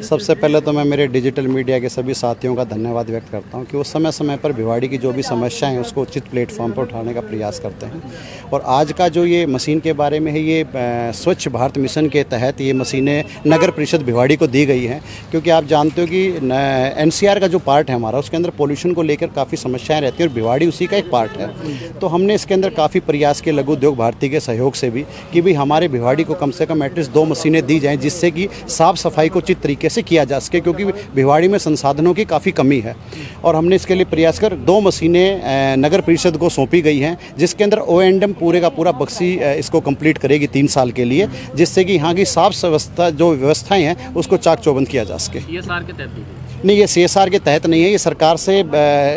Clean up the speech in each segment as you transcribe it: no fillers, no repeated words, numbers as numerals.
सबसे पहले तो मैं मेरे डिजिटल मीडिया के सभी साथियों का धन्यवाद व्यक्त करता हूं कि वो समय समय पर भिवाड़ी की जो भी समस्याएं हैं उसको उचित प्लेटफॉर्म पर उठाने का प्रयास करते हैं। और आज का जो ये मशीन के बारे में है, ये स्वच्छ भारत मिशन के तहत ये मशीनें नगर परिषद भिवाड़ी को दी गई हैं, क्योंकि आप जानते हो कि NCR का जो पार्ट है हमारा, उसके अंदर पोल्यूशन को लेकर काफ़ी समस्याएँ रहती हैं और भिवाड़ी उसी का एक पार्ट है। तो हमने इसके अंदर काफ़ी प्रयास किए लघु उद्योग भारती के सहयोग से भी कि भाई हमारे भिवाड़ी को कम से कम एटलीस्ट 2 मशीनें दी जाएँ, जिससे कि साफ़ सफाई को उचित तरीके से किया जा सके, क्योंकि भिवाड़ी में संसाधनों की काफ़ी कमी है। और हमने इसके लिए प्रयास कर 2 मशीनें नगर परिषद को सौंपी गई हैं, जिसके अंदर O&M पूरे का पूरा बक्सी इसको कंप्लीट करेगी 3 साल के लिए, जिससे कि यहाँ की साफ व्यवस्था जो व्यवस्थाएं हैं उसको चाक चौबंद किया जा सके। CSR के तहत नहीं, ये CSR के तहत नहीं है, ये सरकार से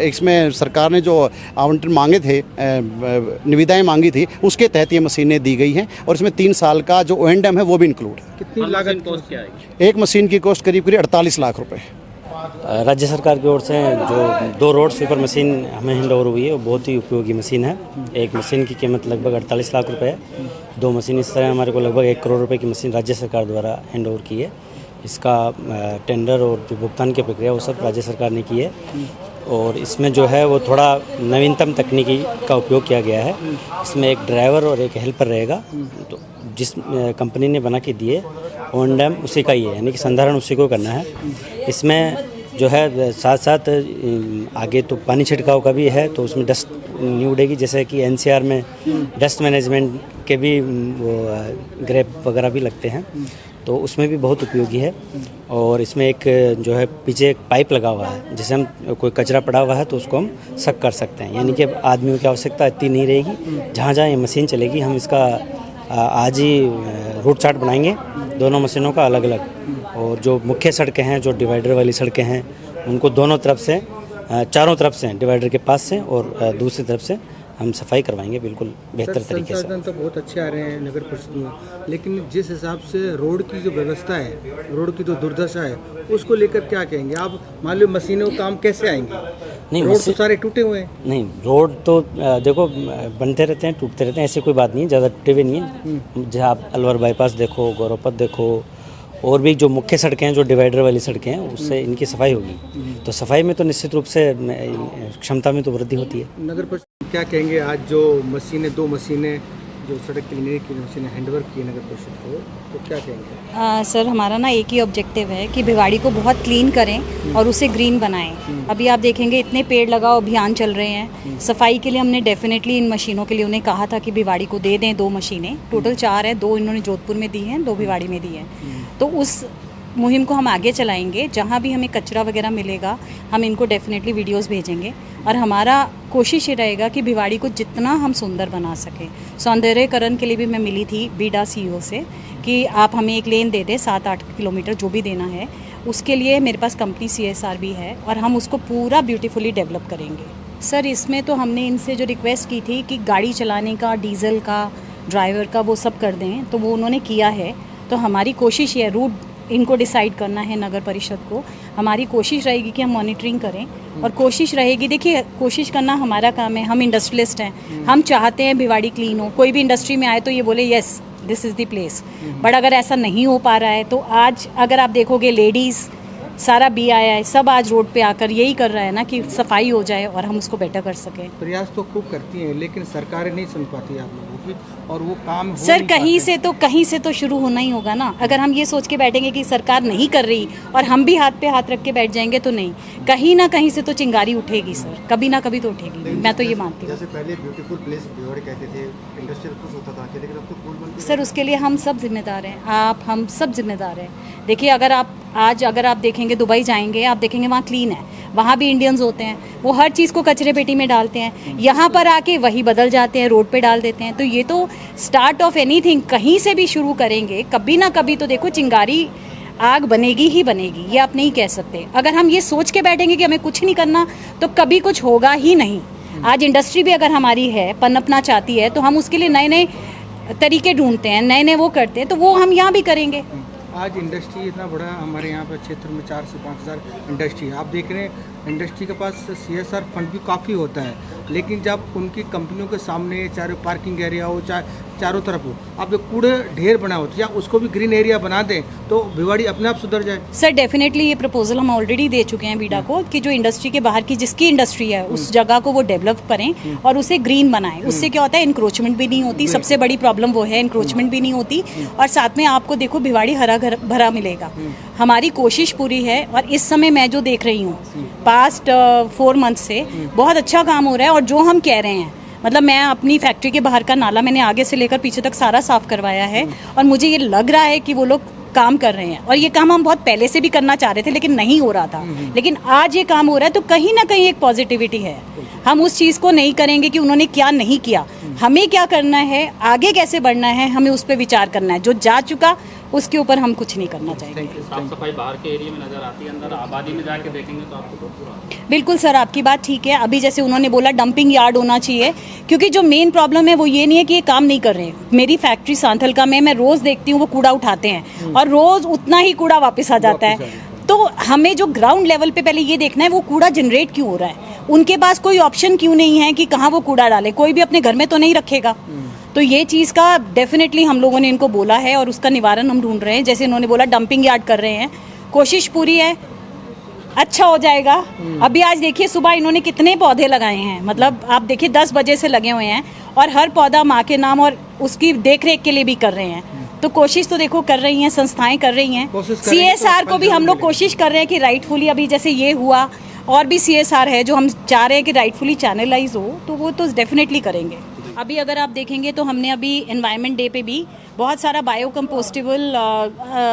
इसमें सरकार ने जो आवंटन मांगे थे, निविदाएं मांगी थी, उसके तहत ये मशीनें दी गई हैं और इसमें 3 साल का जो O&M है वो भी इंक्लूड है। कितनी लागत कॉस्ट क्या है? एक मशीन की कॉस्ट करीब 48 लाख रुपए। राज्य सरकार की ओर से जो 2 रोड स्वीपर मशीन हमें हैंड ओवर हुई है, वो बहुत ही उपयोगी मशीन है। एक मशीन की कीमत लगभग 48 लाख रुपए है। 2 मशीन इस तरह हमारे को लगभग 1 करोड़ रुपए की मशीन राज्य सरकार द्वारा हैंड ओवर की है। इसका टेंडर और जो भुगतान की प्रक्रिया वो सब राज्य सरकार ने की है और इसमें जो है वो थोड़ा नवीनतम तकनीकी का उपयोग किया गया है। इसमें एक ड्राइवर और एक हेल्पर रहेगा। तो जिस कंपनी ने बना के दिए O&M उसी का ही है, यानी कि संधारण उसी को करना है। इसमें जो है साथ साथ आगे तो पानी छिड़काव का भी है, तो उसमें डस्ट नहीं उड़ेगी, जैसे कि NCR में डस्ट मैनेजमेंट के भी वो ग्रेप वगैरह भी लगते हैं, तो उसमें भी बहुत उपयोगी है। और इसमें एक जो है पीछे एक पाइप लगा हुआ है, जैसे हम कोई कचरा पड़ा हुआ है तो उसको हम सक कर सकते हैं, यानी कि आदमियों की आवश्यकता इतनी नहीं रहेगी। जहाँ जहाँ ये मशीन चलेगी हम इसका आज ही रूट चार्ट बनाएंगे दोनों मशीनों का अलग अलग। और जो मुख्य सड़कें हैं, जो डिवाइडर वाली सड़कें हैं, उनको दोनों तरफ से चारों तरफ से डिवाइडर के पास से और दूसरी तरफ से हम सफाई करवाएंगे बिल्कुल बेहतर तरीके से। संसाधन तो बहुत अच्छे आ रहे हैं नगर परिषद में, लेकिन जिस हिसाब से रोड की जो व्यवस्था है, रोड की जो दुर्दशा है, उसको लेकर क्या कहेंगे आप? मान लो मशीनों काम कैसे आएंगे? नहीं, रोड तो सारे टूटे हुए हैं। नहीं, रोड तो देखो बनते रहते हैं, टूटते रहते हैं, ऐसी कोई बात नहीं है, ज़्यादा टूटे हुए नहीं है। जहाँ आप अलवर बाईपास देखो, गौरवपथ देखो, और भी जो मुख्य सड़कें हैं, जो डिवाइडर वाली सड़कें हैं, उससे इनकी सफाई होगी। तो सफाई में तो निश्चित रूप से क्षमता में तो वृद्धि होती है। नगर परिषद क्या कहेंगे आज जो मशीनें 2 मशीनें जो सड़क क्लीनिंग की मशीनें हैंडओवर की नगर परिषद को, तो क्या कहेंगे? सर हमारा ना एक ही ऑब्जेक्टिव है कि भिवाड़ी को बहुत क्लीन करें और उसे ग्रीन बनाएं। अभी आप देखेंगे इतने पेड़ लगाओ अभियान चल रहे हैं। सफाई के लिए हमने डेफिनेटली इन मशीनों के लिए उन्हें कहा था कि भिवाड़ी को दे दें 2 मशीनें। टोटल 4 है, 2 इन्होंने जोधपुर में दी हैं, 2 भिवाड़ी में दी हैं। तो उस मुहिम को हम आगे चलाएंगे। जहाँ भी हमें कचरा वगैरह मिलेगा हम इनको डेफिनेटली वीडियोस भेजेंगे और हमारा कोशिश ये रहेगा कि भिवाड़ी को जितना हम सुंदर बना सकें। सौंदर्यकरण के लिए भी मैं मिली थी बीडा CEO से कि आप हमें एक लेन दे दें 7-8 किलोमीटर जो भी देना है, उसके लिए मेरे पास कंपनी CSR भी है और हम उसको पूरा ब्यूटीफुली डेवलप करेंगे। सर इसमें तो हमने इनसे जो रिक्वेस्ट की थी कि गाड़ी चलाने का, डीजल का, ड्राइवर का वो सब कर दें, तो वो उन्होंने किया है। तो हमारी कोशिश ये रूट इनको डिसाइड करना है नगर परिषद को। हमारी कोशिश रहेगी कि हम मॉनिटरिंग करें और कोशिश रहेगी, देखिए कोशिश करना हमारा काम है, हम इंडस्ट्रियलिस्ट हैं, हम चाहते हैं भिवाड़ी क्लीन हो। कोई भी इंडस्ट्री में आए तो ये बोले yes this is the place, but अगर ऐसा नहीं हो पा रहा है तो आज अगर आप देखोगे लेडीज़ सारा BII सब आज रोड पे आकर यही कर रहा है ना कि सफाई हो जाए और हम उसको बेटर कर सकें। प्रयास तो खूब करती हैं, लेकिन सरकारें नहीं सुन पाती आप लोगों की, और वो काम सर कहीं से तो शुरू होना ही होगा ना। अगर हम ये सोच के बैठेंगे कि सरकार नहीं कर रही और हम भी हाथ पे हाथ रख के बैठ जाएंगे तो नहीं, कहीं ना कहीं से तो चिंगारी उठेगी सर, कभी ना कभी तो उठेगी। मैं तो ये मानती हूँ। जैसे पहले ब्यूटीफुल प्लेस भिवाड़ी कहते थे, इंडस्ट्रियल कुछ होता था, लेकिन अब तो फूल बन। सर उसके लिए हम सब जिम्मेदार हैं, हम सब जिम्मेदार हैं। देखिए अगर आप देखेंगे दुबई जाएंगे, आप देखेंगे वहाँ क्लीन है, वहाँ भी इंडियंस होते हैं, वो हर चीज़ को कचरे पेटी में डालते हैं। यहाँ पर आके वही बदल जाते हैं, रोड पे डाल देते हैं। तो ये तो स्टार्ट ऑफ एनीथिंग कहीं से भी शुरू करेंगे, कभी ना कभी तो देखो चिंगारी आग बनेगी ही बनेगी, ये आप नहीं कह सकते। अगर हम ये सोच के बैठेंगे कि हमें कुछ नहीं करना तो कभी कुछ होगा ही नहीं। आज इंडस्ट्री भी अगर हमारी है, पनपना चाहती है, तो हम उसके लिए नए नए तरीके ढूंढते हैं, नए नए वो करते हैं, तो वो हम यहाँ भी करेंगे। आज इंडस्ट्री इतना बड़ा हमारे यहाँ पर क्षेत्र में 4 से 5 हज़ार इंडस्ट्री है। आप देख रहे हैं इंडस्ट्री के पास CSR फंड भी काफ़ी होता है, लेकिन जब उनकी कंपनियों के सामने चाहे पार्किंग एरिया हो, चाहे चारों तरफ हो, आप जो कूड़े ढेर बना हो तो या उसको भी ग्रीन एरिया बना दें तो भिवाड़ी अपने आप सुधर जाए। सर डेफिनेटली ये प्रपोजल हम ऑलरेडी दे चुके हैं बीडा को कि जो इंडस्ट्री के बाहर की जिसकी इंडस्ट्री है उस जगह को वो डेवलप करें और उसे ग्रीन बनाएं। उससे क्या होता है, इंक्रोचमेंट भी नहीं होती, सबसे बड़ी प्रॉब्लम वो है, इंक्रोचमेंट भी नहीं होती और साथ में आपको देखो भिवाड़ी हरा भरा मिलेगा। हमारी कोशिश पूरी है और इस समय मैं जो देख रही हूँ पास्ट 4 मंथ से बहुत अच्छा काम हो रहा है और जो हम कह रहे हैं, मतलब मैं अपनी फैक्ट्री के बाहर का नाला मैंने आगे से लेकर पीछे तक सारा साफ करवाया है और मुझे ये लग रहा है कि वो लोग काम कर रहे हैं और ये काम हम बहुत पहले से भी करना चाह रहे थे लेकिन नहीं हो रहा था, लेकिन आज ये काम हो रहा है तो कहीं ना कहीं एक पॉजिटिविटी है। हम उस चीज़ को नहीं करेंगे कि उन्होंने क्या नहीं किया, हमें क्या करना है, आगे कैसे बढ़ना है, हमें उस पर विचार करना है। जो जा चुका उसके ऊपर हम कुछ नहीं करना चाहेंगे। साफ सफाई बाहर के एरिया में नजर आती है, अंदर आबादी में जाके देखेंगे तो आपको बहुत बुरा। बिल्कुल सर, आपकी बात ठीक है। अभी जैसे उन्होंने बोला डंपिंग यार्ड होना चाहिए, क्योंकि जो मेन प्रॉब्लम है वो ये नहीं है कि ये काम नहीं कर रहे हैं। मेरी फैक्ट्री सांथलका में मैं रोज़ देखती हूँ वो कूड़ा उठाते हैं और रोज़ उतना ही कूड़ा वापस आ जाता है। तो हमें जो ग्राउंड लेवल पे पहले ये देखना है वो कूड़ा जनरेट क्यों हो रहा है, उनके पास कोई ऑप्शन क्यों नहीं है कि कहाँ वो कूड़ा डालें। कोई भी अपने घर में तो नहीं रखेगा। तो ये चीज़ का डेफिनेटली हम लोगों ने इनको बोला है और उसका निवारण हम ढूंढ रहे हैं। जैसे इन्होंने बोला डंपिंग यार्ड कर रहे हैं, कोशिश पूरी है, अच्छा हो जाएगा। अभी आज देखिए सुबह इन्होंने कितने पौधे लगाए हैं, मतलब आप देखिए 10 बजे से लगे हुए हैं और हर पौधा माँ के नाम और उसकी देखरेख के लिए भी कर रहे हैं। तो कोशिश तो देखो कर रही हैं, संस्थाएं कर रही हैं। CSR को भी हम लोग कोशिश कर रहे हैं कि राइटफुली, अभी जैसे ये हुआ और भी CSR है जो हम चाह रहे हैं कि राइटफुली चैनलाइज हो, तो वो तो डेफिनेटली करेंगे। अभी अगर आप देखेंगे तो हमने अभी एनवायरनमेंट डे पे भी बहुत सारा बायो कंपोस्टेबल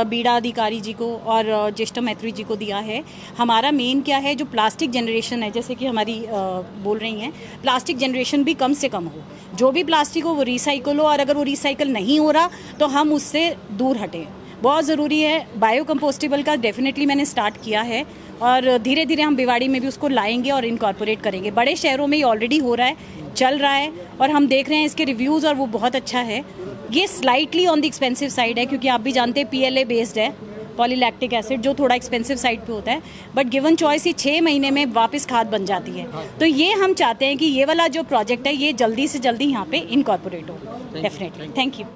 बीडा अधिकारी जी को और ज्येष्ठ मैत्री जी को दिया है। हमारा मेन क्या है, जो प्लास्टिक जनरेशन है, जैसे कि हमारी बोल रही हैं, प्लास्टिक जनरेशन भी कम से कम हो, जो भी प्लास्टिक हो वो रिसाइकल हो और अगर वो रिसाइकल नहीं हो रहा तो हम उससे दूर हटें, बहुत ज़रूरी है। बायो कंपोस्टेबल का डेफिनेटली मैंने स्टार्ट किया है और धीरे धीरे हम भिवाड़ी में भी उसको लाएंगे और इनकॉर्पोरेट करेंगे। बड़े शहरों में ये ऑलरेडी हो रहा है, चल रहा है और हम देख रहे हैं इसके रिव्यूज़ और वो बहुत अच्छा है। ये slightly on the expensive side है क्योंकि आप भी जानते हैं PLA बेस्ड है, पॉलीलैक्टिक एसिड, जो थोड़ा एक्सपेंसिव साइड पे होता है, बट गिवन चॉइस ये 6 महीने में वापस खाद बन जाती है। तो ये हम चाहते हैं कि ये वाला जो प्रोजेक्ट है ये जल्दी से जल्दी यहाँ पे इनकॉर्पोरेट हो। Definitely, thank you.